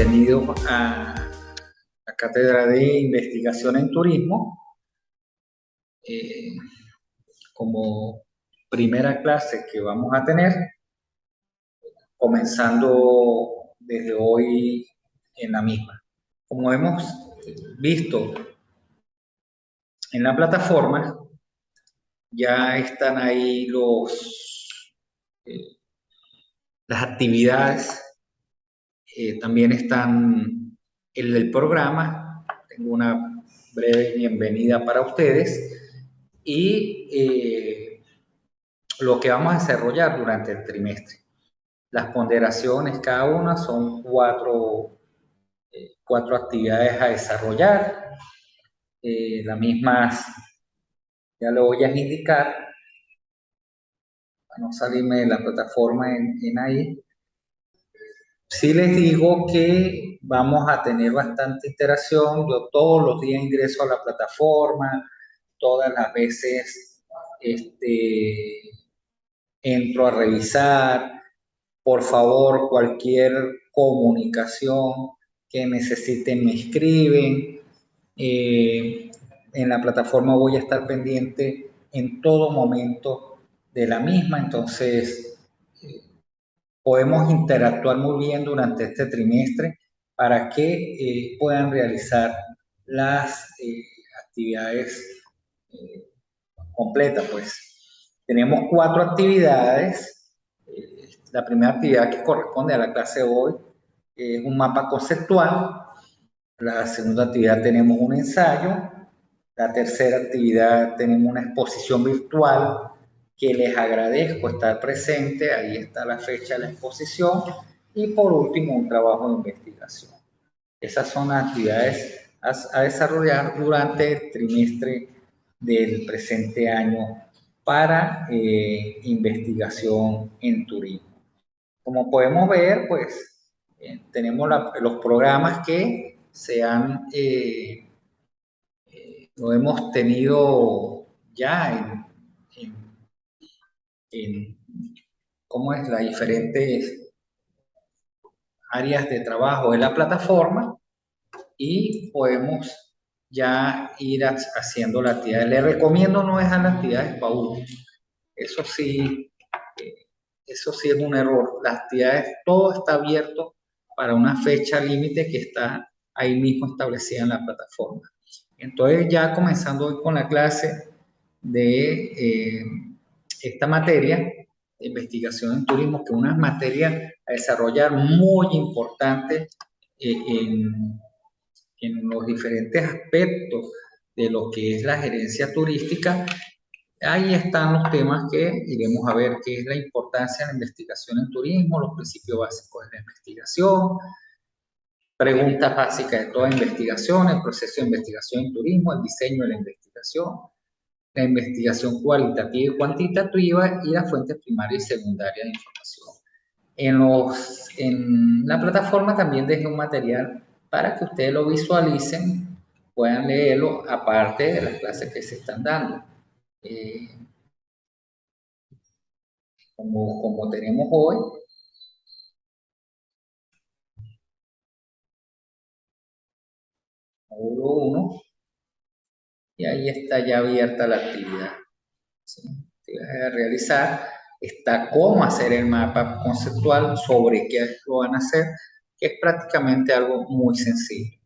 bienvenidos a la Cátedra de Investigación en Turismo. Como primera clase que vamos a tener, comenzando desde hoy en la misma. Como hemos visto en la plataforma, ya están ahí las actividades, también están en el programa. Tengo una breve bienvenida para ustedes y lo que vamos a desarrollar durante el trimestre. Las ponderaciones, cada una son cuatro actividades a desarrollar. Las mismas ya lo voy a indicar para no salirme de la plataforma en ahí. Sí les digo que vamos a tener bastante interacción. Yo todos los días ingreso a la plataforma, todas las veces entro a revisar. Por favor, cualquier comunicación que necesiten me escriben. En la plataforma voy a estar pendiente en todo momento de la misma, entonces podemos interactuar muy bien durante este trimestre para que puedan realizar las actividades completas. Pues tenemos 4 actividades. La primera actividad que corresponde a la clase de hoy es un mapa conceptual. La segunda actividad tenemos un ensayo. La tercera actividad tenemos una exposición virtual que les agradezco estar presente. Ahí está la fecha de la exposición. Y por último, un trabajo de investigación. Esas son las actividades a desarrollar durante el trimestre del presente año para investigación en turismo. Como podemos ver, pues tenemos los programas que lo hemos tenido ya en cómo es las diferentes áreas de trabajo de la plataforma y podemos ya ir haciendo la actividad. Les recomiendo no dejar las actividades para último. Eso sí es un error. Las actividades, todo está abierto para una fecha límite que está ahí mismo establecida en la plataforma. Entonces, ya comenzando hoy con la clase de esta materia de investigación en turismo, que es una materia a desarrollar muy importante en los diferentes aspectos de lo que es la gerencia turística. Ahí están los temas que iremos a ver, qué es la importancia de la investigación en turismo, los principios básicos de la investigación, preguntas básicas de toda investigación, el proceso de investigación en turismo, el diseño de la investigación cualitativa y cuantitativa y las fuentes primarias y secundarias de información. En la plataforma también dejé un material para que ustedes lo visualicen, puedan leerlo aparte de las clases que se están dando. Como tenemos hoy, módulo 1, y ahí está ya abierta la actividad. ¿Sí? A realizar, está cómo hacer el mapa conceptual, sobre qué lo van a hacer, que es prácticamente algo muy sencillo.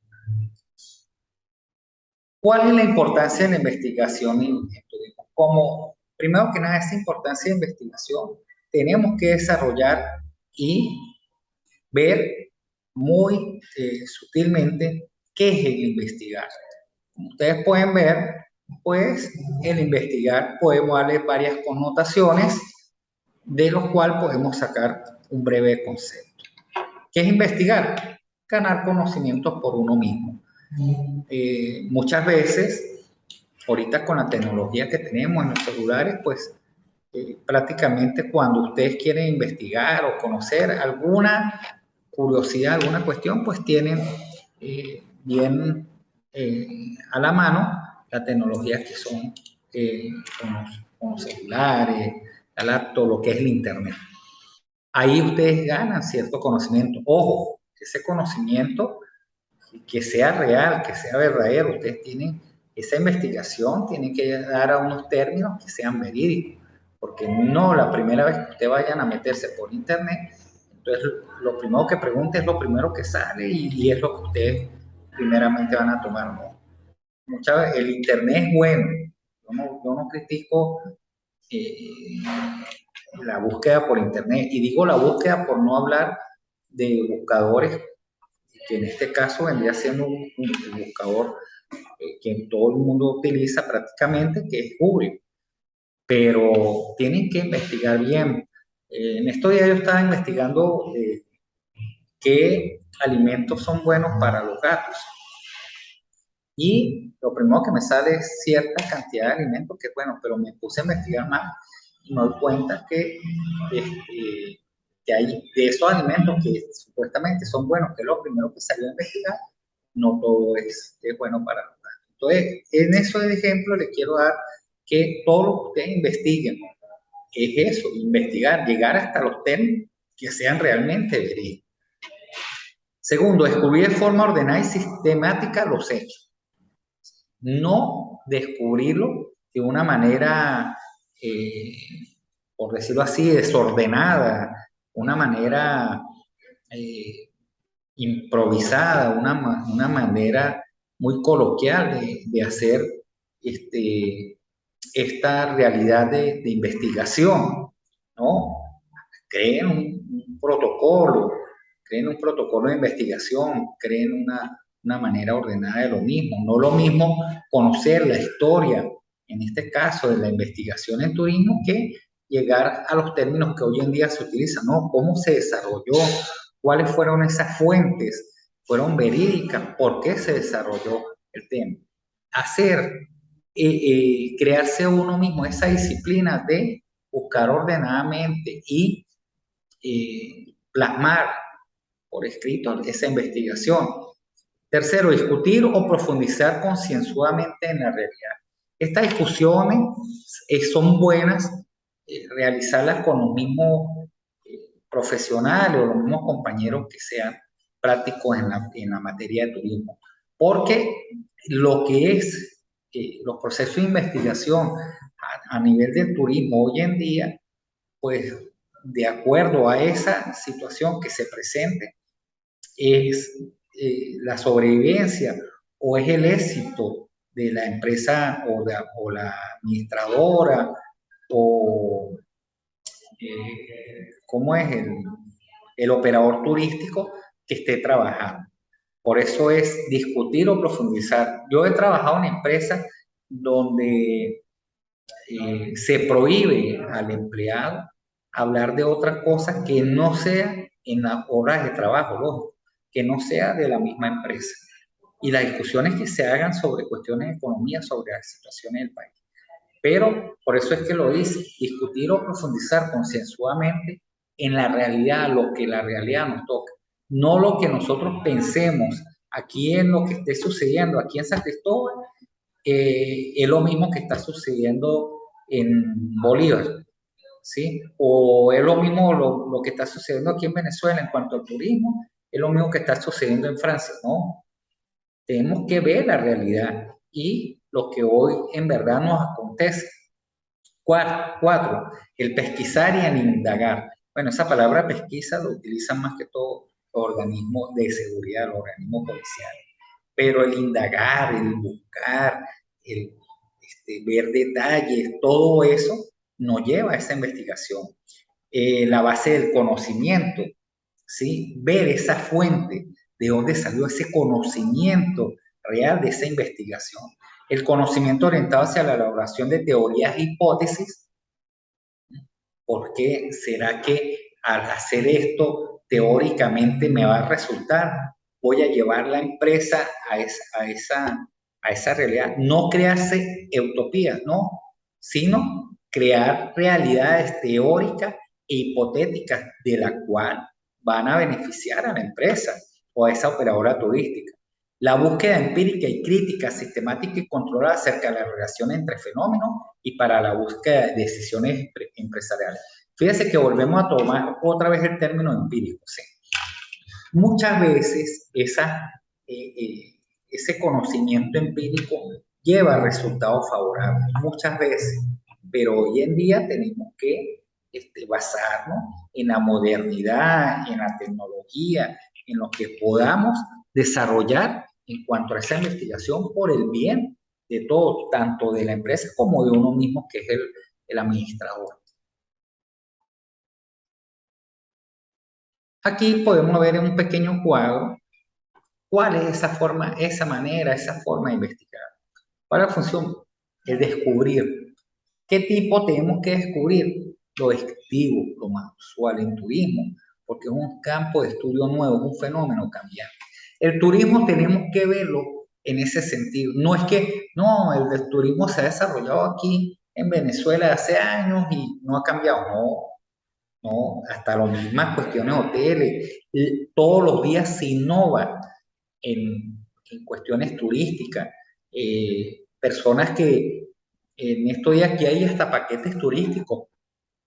¿Cuál es la importancia de la investigación en turismo? Primero que nada, esa importancia de investigación tenemos que desarrollar y ver muy sutilmente qué es el investigar. Como ustedes pueden ver, pues el investigar podemos darle varias connotaciones, de los cuales podemos sacar un breve concepto. ¿Qué es investigar? Ganar conocimientos por uno mismo. Muchas veces, ahorita con la tecnología que tenemos en los celulares, pues prácticamente cuando ustedes quieren investigar o conocer alguna curiosidad, alguna cuestión, pues tienen bien a la mano las tecnologías que son con los celulares, la laptop, lo que es el internet. Ahí ustedes ganan cierto conocimiento. Ojo, ese conocimiento que sea real, que sea verdadero. Ustedes tienen esa investigación, tienen que dar a unos términos que sean verídicos, porque no la primera vez que ustedes vayan a meterse por internet, entonces lo primero que pregunte es lo primero que sale y es lo que ustedes primeramente van a tomar, ¿no? Muchas veces el internet es bueno, yo no critico eh, la búsqueda por internet, y digo la búsqueda por no hablar de buscadores, que en este caso vendría siendo un buscador que todo el mundo utiliza prácticamente, que es Google, pero tienen que investigar bien. En estos días yo estaba investigando qué alimentos son buenos para los gatos, y lo primero que me sale es cierta cantidad de alimentos, que bueno, pero me puse a investigar más y me doy cuenta que hay de esos alimentos que supuestamente son buenos, que es lo primero que salió a investigar, no todo es bueno para los gatos. Entonces, en eso de ejemplo les quiero dar que todo lo que ustedes investiguen es eso, investigar, llegar hasta los términos que sean realmente verídicos. Segundo, descubrir de forma ordenada y sistemática los hechos. No descubrirlo de una manera, eh, por decirlo así, desordenada, una manera improvisada, una manera muy coloquial de hacer esta realidad de investigación, ¿no? Creen creen un protocolo de investigación, creen una manera ordenada de lo mismo. No lo mismo conocer la historia, en este caso de la investigación en turismo, que llegar a los términos que hoy en día se utilizan, ¿no? ¿Cómo se desarrolló? ¿Cuáles fueron esas fuentes? ¿Fueron verídicas? ¿Por qué se desarrolló el tema? Crearse uno mismo esa disciplina de buscar ordenadamente y plasmar por escrito esa investigación. Tercero, discutir o profundizar concienzudamente en la realidad. Estas discusiones son buenas realizarlas con los mismos profesionales o los mismos compañeros que sean prácticos en la materia de turismo, porque lo que es los procesos de investigación a nivel del turismo hoy en día, pues de acuerdo a esa situación que se presente, es la sobrevivencia o es el éxito de la empresa o la administradora o cómo es el operador turístico que esté trabajando. Por eso es discutir o profundizar. Yo he trabajado en empresas donde se prohíbe al empleado hablar de otra cosa que no sea en las horas de trabajo, lógico, que no sea de la misma empresa. Y las discusiones que se hagan sobre cuestiones de economía, sobre las situaciones del país. Pero por eso es que lo dice, discutir o profundizar concienzudamente en la realidad, lo que la realidad nos toca, no lo que nosotros pensemos aquí en lo que esté sucediendo aquí en San Cristóbal, es lo mismo que está sucediendo en Bolívar, ¿sí? O es lo mismo lo que está sucediendo aquí en Venezuela en cuanto al turismo, es lo mismo que está sucediendo en Francia, ¿no? Tenemos que ver la realidad y lo que hoy en verdad nos acontece. Cuatro, el pesquisar y el indagar. Bueno, esa palabra pesquisa lo utilizan más que todo los organismos de seguridad, los organismos policiales. Pero el indagar, el buscar, el ver detalles, todo eso nos lleva a esa investigación. La base del conocimiento, ¿sí? Ver esa fuente, de dónde salió ese conocimiento real de esa investigación. El conocimiento orientado hacia la elaboración de teorías e hipótesis. ¿Por qué será que al hacer esto teóricamente me va a resultar? Voy a llevar la empresa a esa realidad. No crearse utopías, no, sino crear realidades teóricas e hipotéticas de la cual van a beneficiar a la empresa o a esa operadora turística. La búsqueda empírica y crítica, sistemática y controlada acerca de la relación entre fenómenos y para la búsqueda de decisiones empresariales. Fíjese que volvemos a tomar otra vez el término empírico, ¿sí? Muchas veces ese conocimiento empírico lleva resultados favorables, muchas veces, pero hoy en día tenemos que basarnos en la modernidad, en la tecnología, en lo que podamos desarrollar en cuanto a esa investigación por el bien de todos, tanto de la empresa como de uno mismo, que es el administrador. Aquí podemos ver en un pequeño cuadro cuál es esa forma, esa manera, esa forma de investigar. ¿Cuál es la función? Es descubrir. ¿Qué tipo tenemos que descubrir? Lo descriptivo, lo más usual en turismo, porque es un campo de estudio nuevo, es un fenómeno cambiante. El turismo tenemos que verlo en ese sentido. No es que, no, el del turismo se ha desarrollado aquí en Venezuela hace años y no ha cambiado. No, no, hasta las mismas cuestiones hoteles, todos los días se innova en cuestiones turísticas. Personas que en estos días que hay hasta paquetes turísticos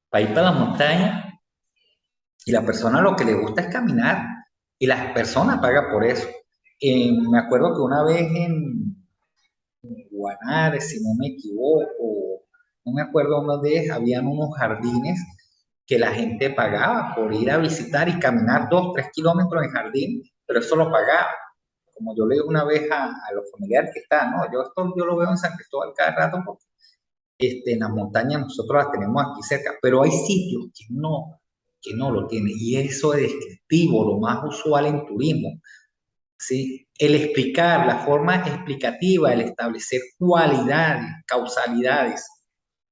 para ir para la montaña y la persona lo que le gusta es caminar y las personas pagan por eso. Me acuerdo que una vez en Guanare, si no me equivoco, no me acuerdo dónde, habían unos jardines que la gente pagaba por ir a visitar y caminar 2, 3 kilómetros en jardín, pero eso lo pagaba. Como yo le digo una vez a los familiares que están, no, yo lo veo en San Cristóbal cada rato porque en las montañas nosotros las tenemos aquí cerca, pero hay sitios que no lo tienen y eso es descriptivo, lo más usual en turismo. ¿Sí? El explicar, la forma explicativa, el establecer cualidades, causalidades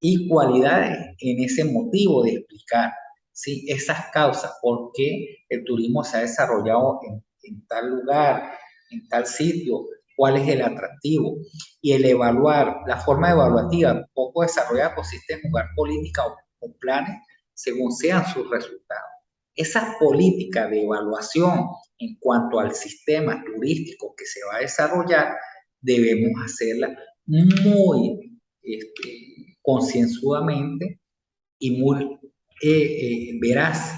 y cualidades en ese motivo de explicar, ¿sí? Esas causas, por qué el turismo se ha desarrollado en tal lugar, en tal sitio, cuál es el atractivo. Y el evaluar, la forma evaluativa poco desarrollada consiste en jugar política o planes según sean sus resultados. Esa política de evaluación en cuanto al sistema turístico que se va a desarrollar, debemos hacerla muy concienzudamente y muy veraz,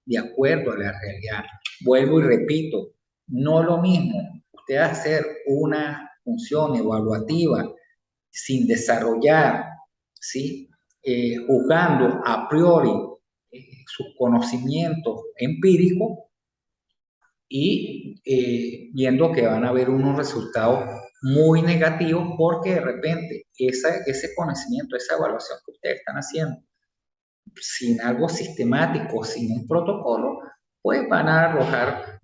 de acuerdo a la realidad. Vuelvo y repito, no lo mismo usted hacer una función evaluativa sin desarrollar, ¿sí? Juzgando a priori sus conocimientos empíricos y viendo que van a haber unos resultados muy negativos porque de repente ese conocimiento, esa evaluación que ustedes están haciendo sin algo sistemático, sin un protocolo, pues van a arrojar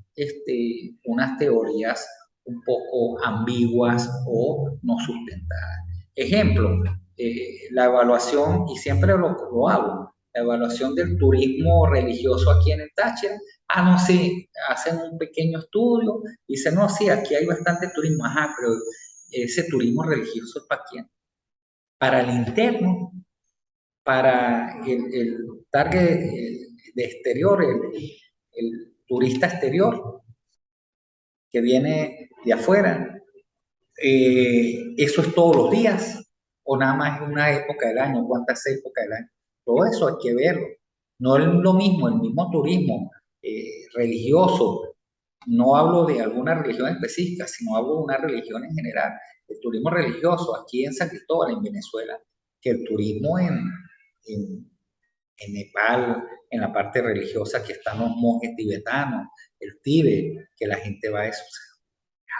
unas teorías un poco ambiguas o no sustentadas. Ejemplo, la evaluación, y siempre lo hago, la evaluación del turismo religioso aquí en el Táchira. Ah, no, sí, hacen un pequeño estudio y dicen, no, sí, aquí hay bastante turismo. Ajá, pero ese turismo religioso es para quién? Para el interno, para el target de exterior, el turista exterior que viene de afuera. Eso es todos los días o nada más en una época del año, cuántas épocas del año. Todo eso hay que verlo. No es lo mismo, el mismo turismo religioso. No hablo de alguna religión específica, sino hablo de una religión en general. El turismo religioso aquí en San Cristóbal, en Venezuela, que el turismo en, en Nepal, en la parte religiosa, que están los monjes tibetanos, el Tíbet, que la gente va a eso.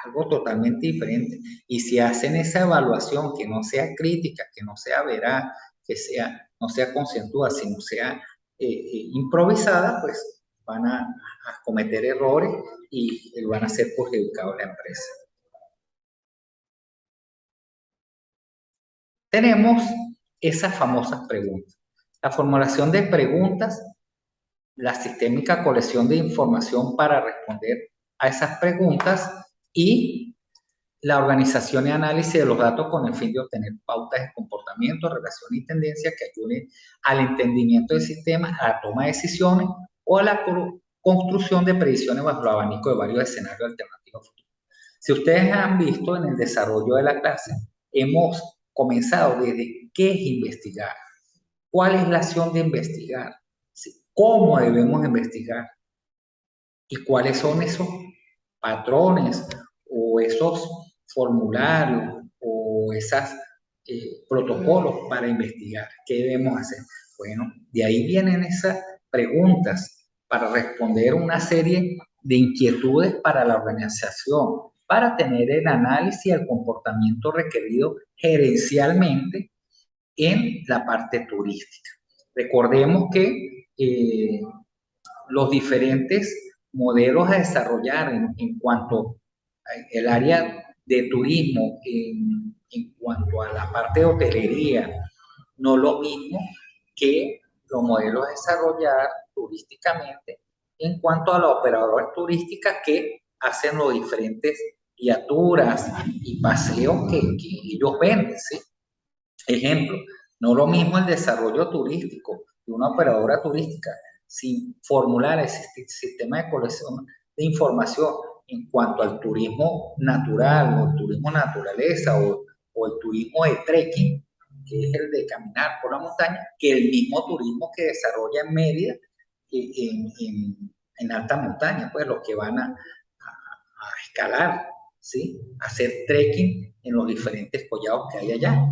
Algo totalmente diferente. Y si hacen esa evaluación que no sea crítica, que no sea veraz, no sea concienzuda, sino sea improvisada, pues van a cometer errores y van a ser perjudicados la empresa. Tenemos esas famosas preguntas. La formulación de preguntas, la sistémica colección de información para responder a esas preguntas y la organización y análisis de los datos con el fin de obtener pautas de comportamiento, relación y tendencias que ayuden al entendimiento del sistema, a la toma de decisiones o a la construcción de predicciones bajo el abanico de varios escenarios alternativos futuros. Si ustedes han visto en el desarrollo de la clase, hemos comenzado desde qué es investigar, cuál es la acción de investigar, cómo debemos investigar, y cuáles son esos patrones o esos formularios o esos protocolos para investigar. ¿Qué debemos hacer? Bueno, de ahí vienen esas preguntas para responder una serie de inquietudes para la organización, para tener el análisis y el comportamiento requerido gerencialmente en la parte turística. Recordemos que los diferentes modelos a desarrollar en cuanto al área de turismo, en cuanto a la parte de hotelería, no lo mismo que los modelos a desarrollar turísticamente en cuanto a las operadoras turísticas que hacen los diferentes guiaturas y paseos que ellos venden, ¿sí? Ejemplo, no lo mismo el desarrollo turístico de una operadora turística sin formular ese sistema de colección de información en cuanto al turismo natural o el turismo naturaleza o el turismo de trekking, que es el de caminar por la montaña, que el mismo turismo que desarrolla en Mérida en alta montaña, pues los que van a escalar, ¿sí? A hacer trekking en los diferentes collados que hay allá.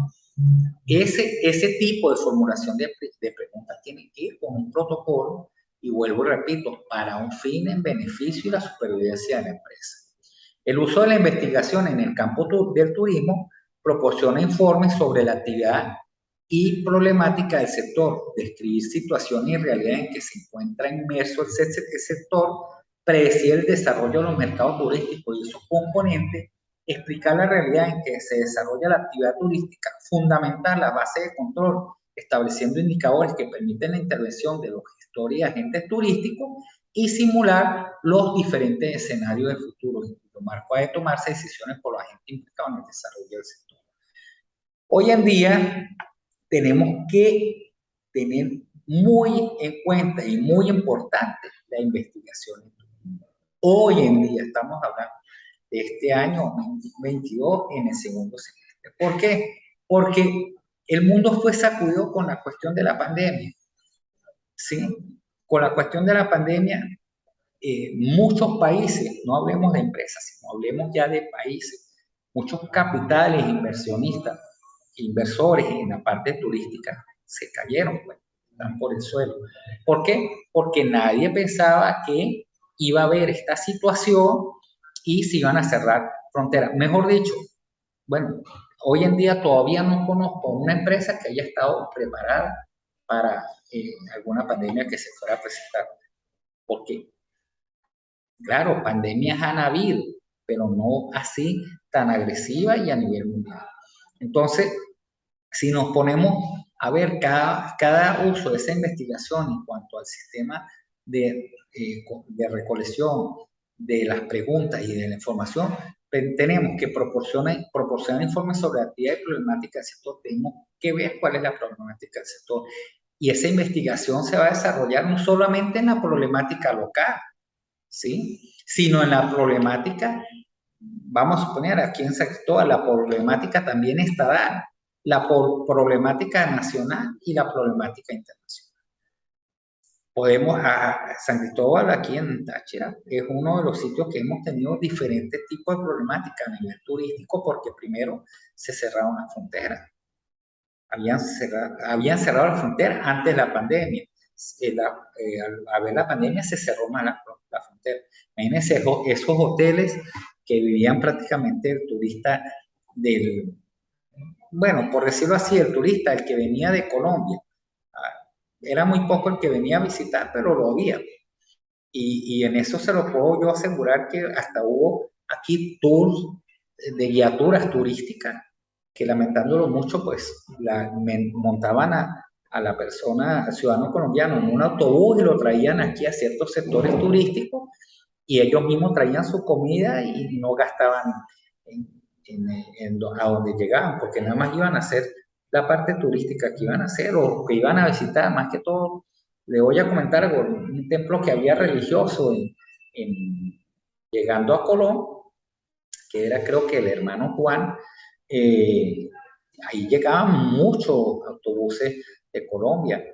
Ese tipo de formulación de preguntas tiene que ir con un protocolo y vuelvo y repito, para un fin en beneficio y la supervivencia de la empresa. El uso de la investigación en el campo del turismo proporciona informes sobre la actividad y problemática del sector, describir situaciones y realidades en que se encuentra inmerso el sector, predecir el desarrollo de los mercados turísticos y sus componentes, explicar la realidad en que se desarrolla la actividad turística, fundamentar la base de control, estableciendo indicadores que permiten la intervención de los gestores y agentes turísticos y simular los diferentes escenarios de futuro, lo marco de tomarse decisiones por los agentes implicados en el desarrollo del sector. Hoy en día tenemos que tener muy en cuenta y muy importante la investigación. Hoy en día estamos hablando de este año 2022 en el segundo semestre. ¿Por qué? Porque el mundo fue sacudido con la cuestión de la pandemia. ¿Sí? Con la cuestión de la pandemia, muchos países, no hablemos de empresas, sino hablemos ya de países, muchos capitales, inversionistas, inversores en la parte turística se cayeron, pues, están por el suelo. ¿Por qué? Porque nadie pensaba que iba a haber esta situación y se iban a cerrar fronteras. Mejor dicho, bueno, hoy en día todavía no conozco una empresa que haya estado preparada para alguna pandemia que se fuera a presentar. Porque claro, pandemias han habido, pero no así tan agresiva y a nivel mundial. Entonces, si nos ponemos a ver cada uso de esa investigación en cuanto al sistema de recolección de las preguntas y de la información, tenemos que proporcionar informes sobre actividad y problemática del sector. Tenemos que ver cuál es la problemática del sector. Y esa investigación se va a desarrollar no solamente en la problemática local, ¿sí? Sino en la problemática, vamos a suponer aquí en San Cristóbal, la problemática también estatal, la problemática nacional y la problemática internacional. Podemos, a San Cristóbal, aquí en Táchira, es uno de los sitios que hemos tenido diferentes tipos de problemáticas a nivel turístico, porque primero se cerraron las fronteras. Habían cerrado la frontera antes de la pandemia. Al haber la pandemia se cerró más la frontera. Imagínense esos hoteles que vivían prácticamente el turista bueno, por decirlo así, el turista, el que venía de Colombia. Era muy poco el que venía a visitar, pero lo había. Y en eso se lo puedo yo asegurar que hasta hubo aquí tours de guiaturas turísticas que lamentándolo mucho, pues montaban a la persona, al ciudadano colombiano, en un autobús y lo traían aquí a ciertos sectores turísticos y ellos mismos traían su comida y no gastaban en, a donde llegaban, porque nada más iban a hacer la parte turística que iban a hacer o que iban a visitar, más que todo. Le voy a comentar algo, un templo que había religioso llegando a Colón, que era creo que el hermano Juan, ahí llegaban muchos autobuses de Colombia,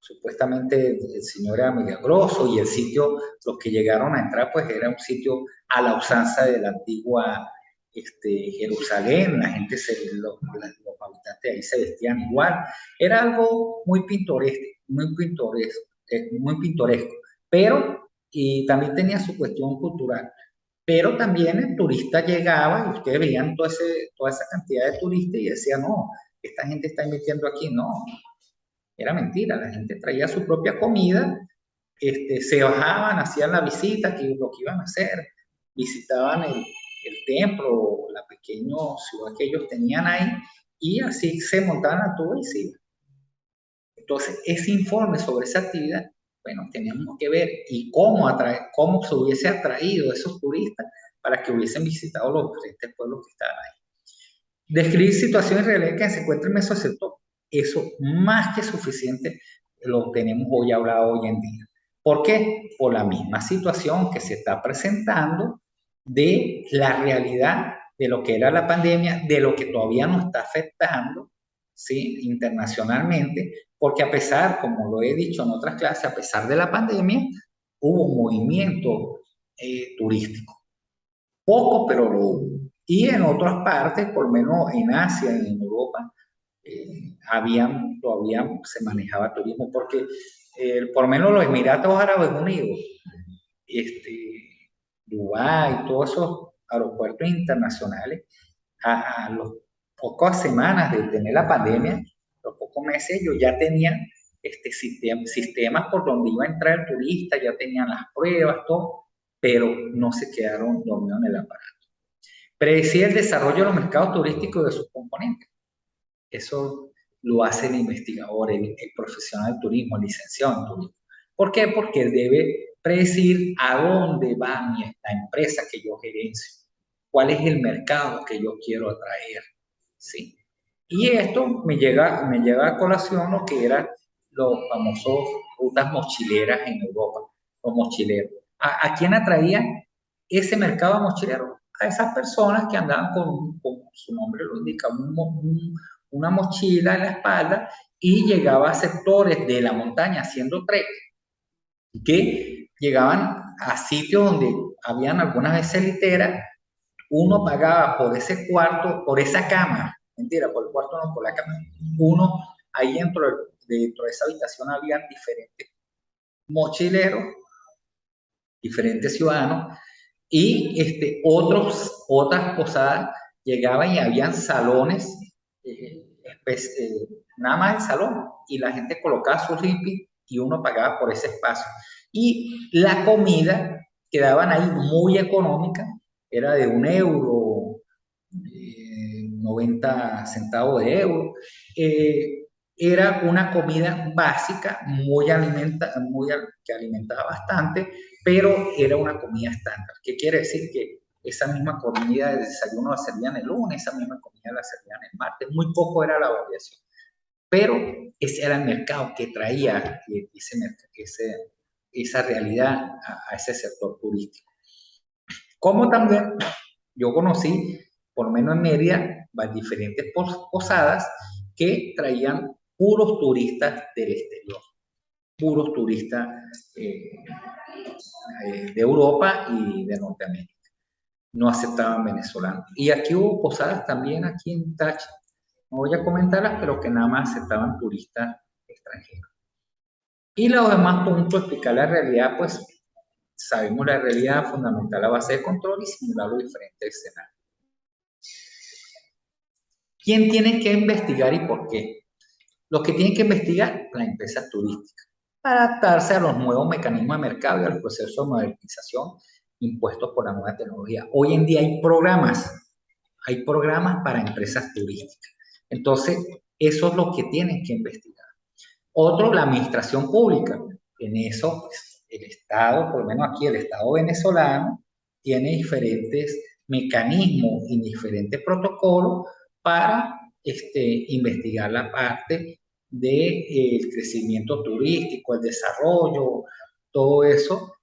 supuestamente el señor era milagroso y el sitio, los que llegaron a entrar, pues era un sitio a la usanza de la antigua Jerusalén, la gente, los habitantes ahí se vestían igual, era algo muy pintoresco, pero, y también tenía su cuestión cultural, pero también el turista llegaba y ustedes veían toda esa cantidad de turistas y decían, no, esta gente está invirtiendo aquí, no, era mentira, la gente traía su propia comida, se bajaban, hacían la visita, que lo que iban a hacer, visitaban el templo, la pequeña ciudad que ellos tenían ahí, y así se montaban a todo y se iban. Entonces, ese informe sobre esa actividad, bueno, teníamos que ver y cómo se hubiese atraído a esos turistas para que hubiesen visitado los diferentes pueblos que estaban ahí. Describir situaciones reales que se encuentran en esos sectores, eso más que suficiente lo tenemos hoy hablado hoy en día. ¿Por qué? Por la misma situación que se está presentando de la realidad de lo que era la pandemia, de lo que todavía nos está afectando, ¿sí? Internacionalmente, porque a pesar, como lo he dicho en otras clases, a pesar de la pandemia, hubo un movimiento turístico. Poco, pero lo hubo. Y en otras partes, por lo menos en Asia, en Europa, todavía se manejaba turismo, porque por lo menos los Emiratos Árabes Unidos, Dubái, todos esos aeropuertos internacionales, a las pocas semanas de tener la pandemia, los pocos meses, ellos ya tenían sistemas por donde iba a entrar el turista, ya tenían las pruebas, todo, pero no se quedaron dormidos en el aparato. Predecir el desarrollo de los mercados turísticos y de sus componentes. Eso lo hace el investigador, el profesional del turismo, el licenciado en turismo. ¿Por qué? Porque él debe predecir a dónde va la empresa que yo gerencio, cuál es el mercado que yo quiero atraer, ¿sí? Y esto me lleva a colación lo que eran los famosos rutas mochileras en Europa, los mochileros. ¿A quién atraía ese mercado mochilero? A esas personas que andaban con su nombre lo indica, una mochila en la espalda y llegaba a sectores de la montaña haciendo trek, que llegaban a sitios donde habían algunas veces literas, uno pagaba por ese cuarto, por esa cama, mentira, por el cuarto no, por la cama, uno, ahí dentro de esa habitación habían diferentes mochileros, diferentes ciudadanos, y otras posadas llegaban y habían salones, nada más el salón, y la gente colocaba su ripi y uno pagaba por ese espacio. Y la comida quedaban ahí muy económica, era de 1 euro, 90 centavos de euro. Era una comida básica, que alimentaba bastante, pero era una comida estándar. ¿Qué quiere decir? Que esa misma comida de desayuno la servían el lunes, esa misma comida la servían el martes, muy poco era la variación. Pero ese era el mercado que traía esa realidad a ese sector turístico. Como también yo conocí, por lo menos en media, diferentes posadas que traían puros turistas del exterior, puros turistas de Europa y de Norteamérica. No aceptaban venezolanos. Y aquí hubo posadas también aquí en Táchira. No voy a comentarlas, pero que nada más aceptaban turistas extranjeros. Y los demás puntos, explicar la realidad, pues sabemos la realidad fundamental, la base de control y simular los diferentes escenarios. ¿Quién tiene que investigar y por qué? Los que tienen que investigar, las empresas turísticas, para adaptarse a los nuevos mecanismos de mercado y al proceso de modernización impuestos por la nueva tecnología. Hoy en día hay programas para empresas turísticas. Entonces, eso es lo que tienen que investigar. Otro, la administración pública. En eso, pues, el Estado, por lo menos aquí el Estado venezolano, tiene diferentes mecanismos y diferentes protocolos para investigar la parte del crecimiento turístico, el desarrollo, todo eso,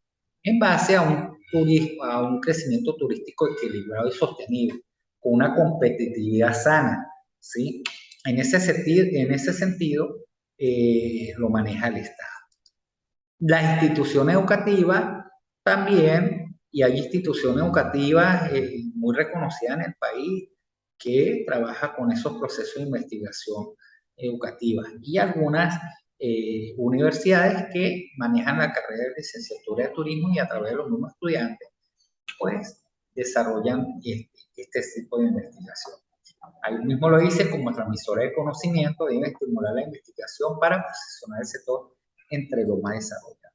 en base a un crecimiento turístico equilibrado y sostenible, con una competitividad sana, ¿sí? En ese sentido, lo maneja el Estado. La institución educativa también, y hay instituciones educativas muy reconocidas en el país que trabajan con esos procesos de investigación educativa, y algunas universidades que manejan la carrera de licenciatura de turismo y a través de los mismos estudiantes pues desarrollan este tipo de investigación. Ahí mismo lo dice, como transmisora de conocimiento deben estimular la investigación para posicionar el sector entre los más desarrollados.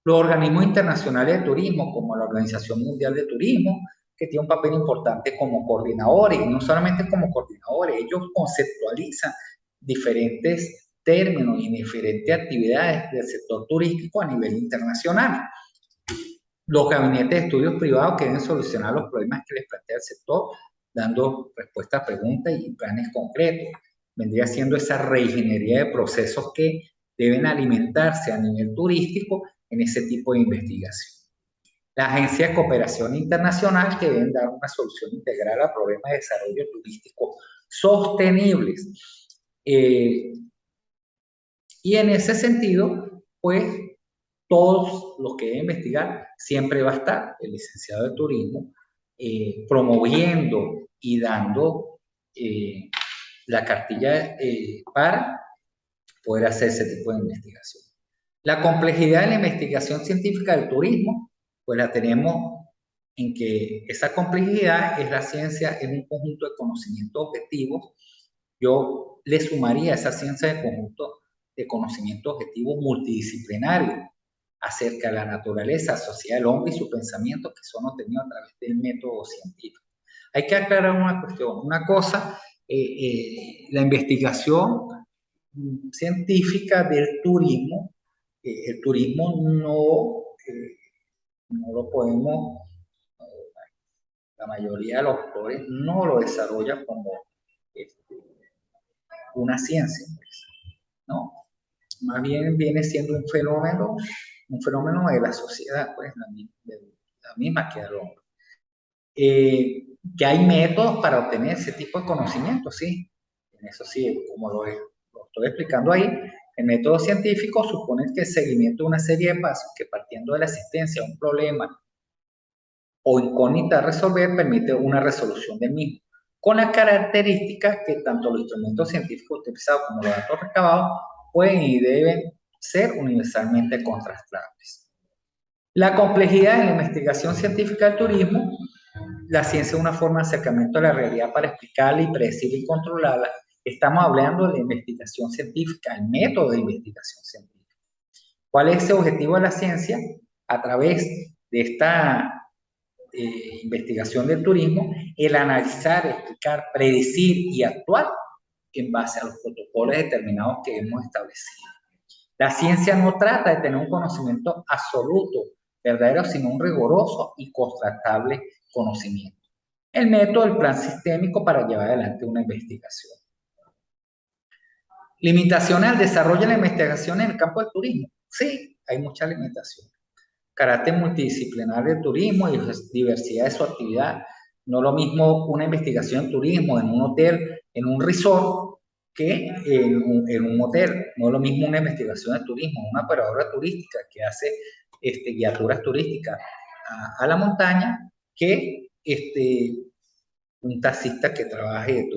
Los organismos internacionales de turismo, como la Organización Mundial de Turismo, que tiene un papel importante como coordinadores, y no solamente como coordinadores, ellos conceptualizan diferentes términos y diferentes actividades del sector turístico a nivel internacional. Los gabinetes de estudios privados que deben solucionar los problemas que les plantea el sector, dando respuestas a preguntas y planes concretos. Vendría siendo esa reingeniería de procesos que deben alimentarse a nivel turístico en ese tipo de investigación. La Agencia de Cooperación Internacional, que deben dar una solución integral a problemas de desarrollo turístico sostenibles. Y en ese sentido, pues, todos los que deben investigar, siempre va a estar el licenciado de turismo promoviendo y dando la cartilla para poder hacer ese tipo de investigación. La complejidad de la investigación científica del turismo, pues la tenemos en que esa complejidad es la ciencia en un conjunto de conocimientos objetivos. Yo le sumaría a esa ciencia de conjunto de conocimientos objetivos multidisciplinarios acerca de la naturaleza, sociedad del hombre y su pensamiento que son obtenidos a través del método científico. Hay que aclarar una cuestión, una cosa, la investigación científica del turismo, el turismo no lo podemos, la mayoría de los autores no lo desarrolla como una ciencia, pues, ¿no? Más bien viene siendo un fenómeno de la sociedad, pues, la misma que el hombre. Que hay métodos para obtener ese tipo de conocimiento, sí. En eso sí, como lo estoy explicando ahí, el método científico supone que el seguimiento de una serie de pasos que partiendo de la existencia de un problema o incógnita a resolver permite una resolución del mismo, con las características que tanto los instrumentos científicos utilizados como los datos recabados pueden y deben ser universalmente contrastables. La complejidad en la investigación científica del turismo, la ciencia es una forma de acercamiento a la realidad para explicarla y predecirla y controlarla. Estamos hablando de la investigación científica, el método de investigación científica. ¿Cuál es ese objetivo de la ciencia? A través de esta investigación del turismo, el analizar, explicar, predecir y actuar en base a los protocolos determinados que hemos establecido. La ciencia no trata de tener un conocimiento absoluto, verdadero, sino un riguroso y contrastable conocimiento. El método, el plan sistémico para llevar adelante una investigación. Limitaciones al desarrollo de la investigación en el campo del turismo. Sí, hay muchas limitaciones. Carácter multidisciplinar del turismo y diversidad de su actividad. No lo mismo una investigación en turismo en un hotel, en un resort, que en un hotel. No es lo mismo una investigación de turismo, una operadora turística que hace guiaturas turísticas a la montaña, que un taxista que trabaje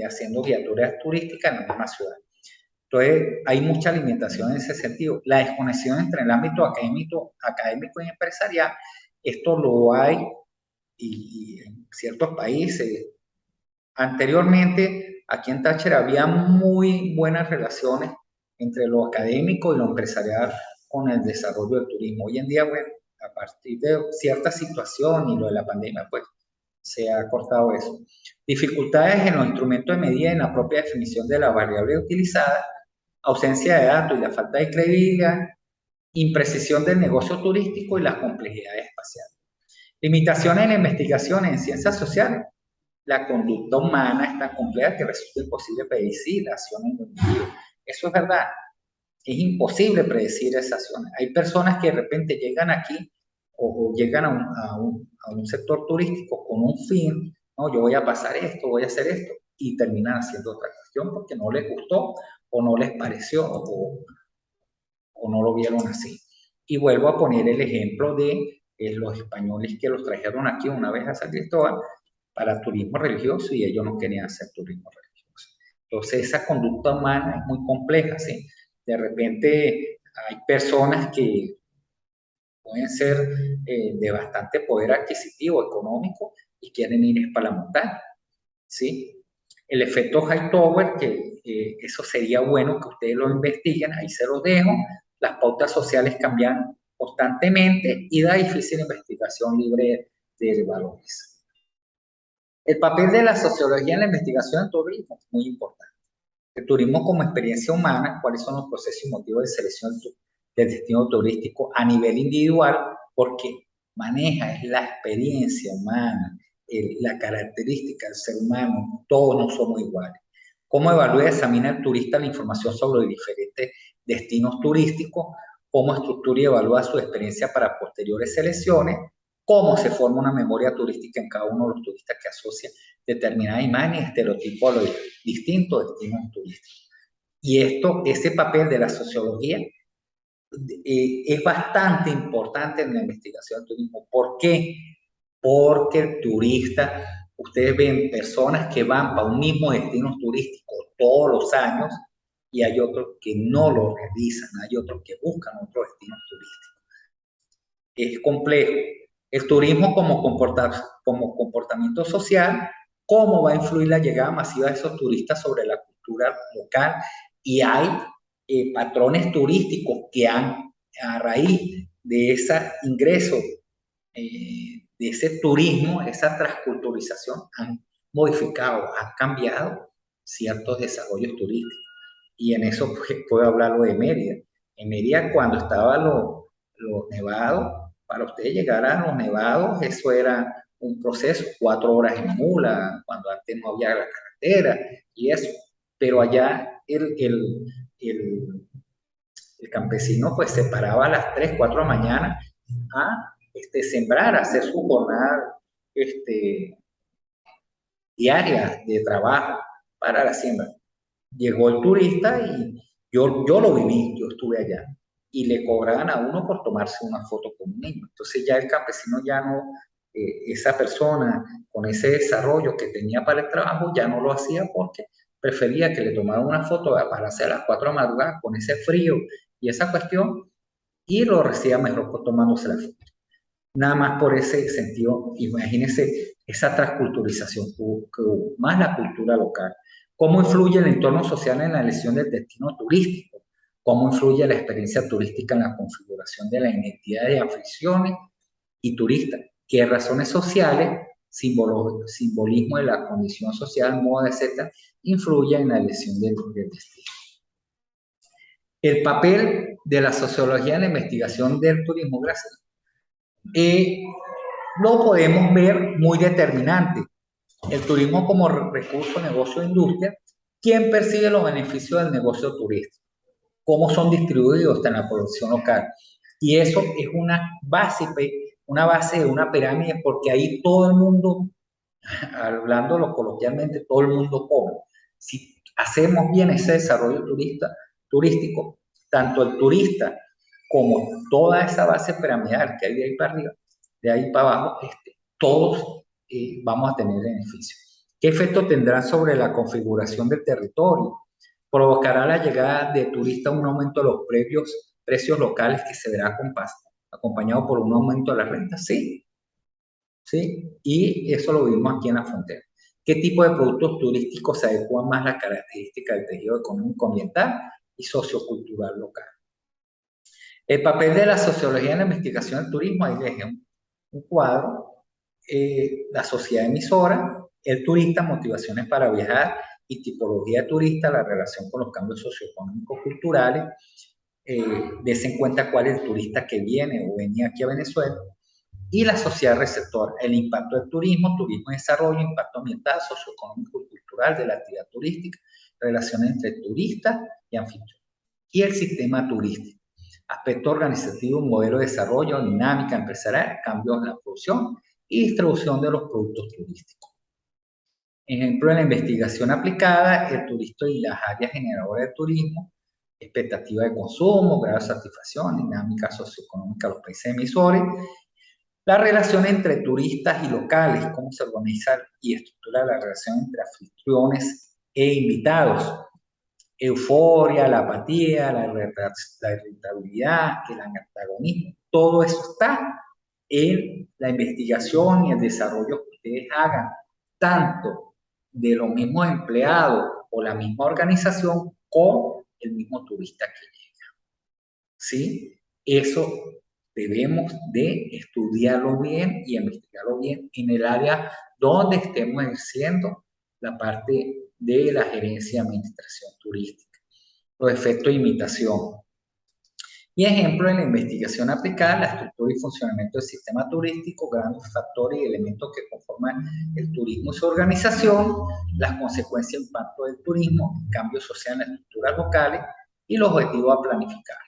haciendo guiaturas turísticas en la misma ciudad. Entonces, hay mucha limitación en ese sentido. La desconexión entre el ámbito académico y empresarial, esto lo hay y en ciertos países. Anteriormente, aquí en Táchira había muy buenas relaciones entre lo académico y lo empresarial con el desarrollo del turismo. Hoy en día, bueno, a partir de cierta situación y lo de la pandemia, pues se ha cortado eso. Dificultades en los instrumentos de medida y en la propia definición de la variable utilizada, ausencia de datos y la falta de credibilidad, imprecisión del negocio turístico y las complejidades espaciales. Limitaciones en la investigación en ciencias sociales. La conducta humana es tan compleja que resulta imposible predecir acciones de individuos. Eso es verdad. Es imposible predecir esas acciones. Hay personas que de repente llegan aquí o llegan a un sector turístico con un fin, no, yo voy a pasar esto, voy a hacer esto, y terminan haciendo otra cuestión porque no les gustó o no les pareció o no lo vieron así. Y vuelvo a poner el ejemplo de los españoles que los trajeron aquí una vez a San Cristóbal para turismo religioso y ellos no querían hacer turismo religioso. Entonces esa conducta humana es muy compleja, ¿sí? De repente hay personas que pueden ser de bastante poder adquisitivo, económico, y quieren ir para la montaña, ¿sí? El efecto Hightower, que eso sería bueno que ustedes lo investiguen, ahí se los dejo. Las pautas sociales cambian constantemente y da difícil investigación libre de valores. El papel de la sociología en la investigación del turismo es muy importante. El turismo como experiencia humana, cuáles son los procesos y motivos de selección del destino turístico a nivel individual, porque maneja es la experiencia humana, la característica del ser humano, todos no somos iguales. ¿Cómo evalúa y examina el turista la información sobre los diferentes destinos turísticos? ¿Cómo estructura y evalúa su experiencia para posteriores selecciones? ¿Cómo se forma una memoria turística en cada uno de los turistas que asocia determinada imagen y estereotipo a los distintos destinos turísticos? Y ese papel de la sociología es bastante importante en la investigación del turismo. ¿Por qué? Porque el turista, ustedes ven personas que van para un mismo destino turístico todos los años y hay otros que no lo realizan, hay otros que buscan otros destinos turísticos. Es complejo. El turismo como comportamiento social, cómo va a influir la llegada masiva de esos turistas sobre la cultura local, y hay patrones turísticos que han, a raíz de ese ingreso, de ese turismo, esa transculturización, han modificado, han cambiado ciertos desarrollos turísticos. Y en eso puedo hablarlo de Mérida. En Mérida, cuando estaban los nevados, para ustedes llegar a los nevados, eso era un proceso, 4 horas en mula, cuando antes no había la carretera y eso. Pero allá el campesino pues se paraba a las 3, 4 de la mañana a sembrar, a hacer su jornada diaria de trabajo para la siembra. Llegó el turista y yo lo viví, yo estuve allá, y le cobraban a uno por tomarse una foto con un niño. Entonces ya el campesino ya no, esa persona con ese desarrollo que tenía para el trabajo ya no lo hacía porque prefería que le tomaran una foto para hacer a las 4 de la madrugada con ese frío y esa cuestión, y lo recibía mejor por tomándose la foto. Nada más por ese sentido, imagínense esa transculturización que hubo, más la cultura local. ¿Cómo influye el entorno social en la elección del destino turístico? ¿Cómo influye la experiencia turística en la configuración de la identidad de aficiones y turistas? ¿Qué razones sociales, simbolismo de la condición social, moda, etcétera, influyen en la elección del destino? El papel de la sociología en la investigación del turismo, gracias. Lo podemos ver muy determinante. El turismo como recurso, negocio e industria. ¿Quién percibe los beneficios del negocio turístico? ¿Cómo son distribuidos en la producción local? Y eso es una base de una pirámide, porque ahí todo el mundo, hablándolo coloquialmente, todo el mundo come. Si hacemos bien ese desarrollo turístico, tanto el turista como toda esa base piramidal que hay de ahí para arriba, de ahí para abajo, todos vamos a tener beneficios. ¿Qué efecto tendrá sobre la configuración del territorio? ¿Provocará la llegada de turistas un aumento de los precios locales que se verá acompañado por un aumento de las rentas? Sí, sí, y eso lo vimos aquí en la frontera. ¿Qué tipo de productos turísticos se adecuan más a las características del tejido económico ambiental y sociocultural local? El papel de la sociología en la investigación del turismo, ahí les dejé un cuadro, la sociedad emisora, el turista, motivaciones para viajar y tipología turista, la relación con los cambios socioeconómicos culturales, des en cuenta cuál es el turista que viene o venía aquí a Venezuela, y la sociedad receptora, el impacto del turismo, turismo y desarrollo, impacto ambiental, socioeconómico y cultural de la actividad turística, relaciones entre turistas y anfitriones, y el sistema turístico. Aspecto organizativo, modelo de desarrollo, dinámica empresarial, cambios en la producción y distribución de los productos turísticos. Ejemplo, en la investigación aplicada, el turista y las áreas generadoras de turismo, expectativa de consumo, grado de satisfacción, dinámica socioeconómica de los países emisores, la relación entre turistas y locales, cómo se organiza y estructura la relación entre anfitriones e invitados, euforia, la apatía, la irritabilidad, el antagonismo, todo eso está en la investigación y el desarrollo que ustedes hagan, tanto de los mismos empleados o la misma organización con el mismo turista que llega. ¿Sí? Eso debemos de estudiarlo bien y investigarlo bien en el área donde estemos ejerciendo la parte de la gerencia de administración turística. Los efectos de imitación. Y ejemplo, en la investigación aplicada, la estructura y funcionamiento del sistema turístico, grandes factores y elementos que conforman el turismo y su organización, las consecuencias e impacto del turismo, cambios sociales en las estructuras locales y los objetivos a planificar.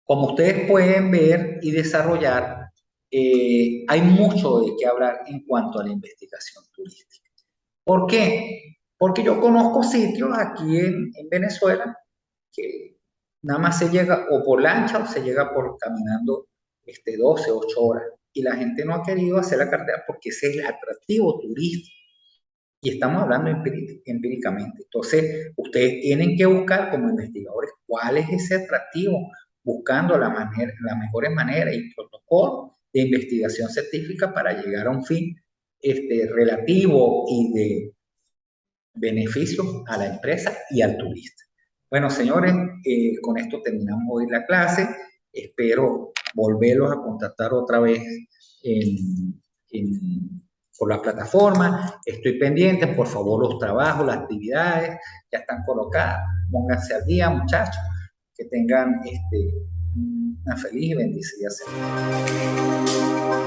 Como ustedes pueden ver y desarrollar, hay mucho de qué hablar en cuanto a la investigación turística. ¿Por qué? Porque yo conozco sitios aquí en Venezuela que nada más se llega o por lancha o se llega por caminando 12, 8 horas. Y la gente no ha querido hacer la carretera porque ese es el atractivo turístico. Y estamos hablando empíricamente. Entonces, ustedes tienen que buscar como investigadores cuál es ese atractivo, buscando las mejores maneras y protocolos de investigación científica para llegar a un fin relativo y de beneficio a la empresa y al turista. Bueno, señores, con esto terminamos hoy la clase. Espero volverlos a contactar otra vez por la plataforma. Estoy pendiente, por favor, los trabajos, las actividades ya están colocadas. Pónganse al día, muchachos. Que tengan una feliz y bendecida semana.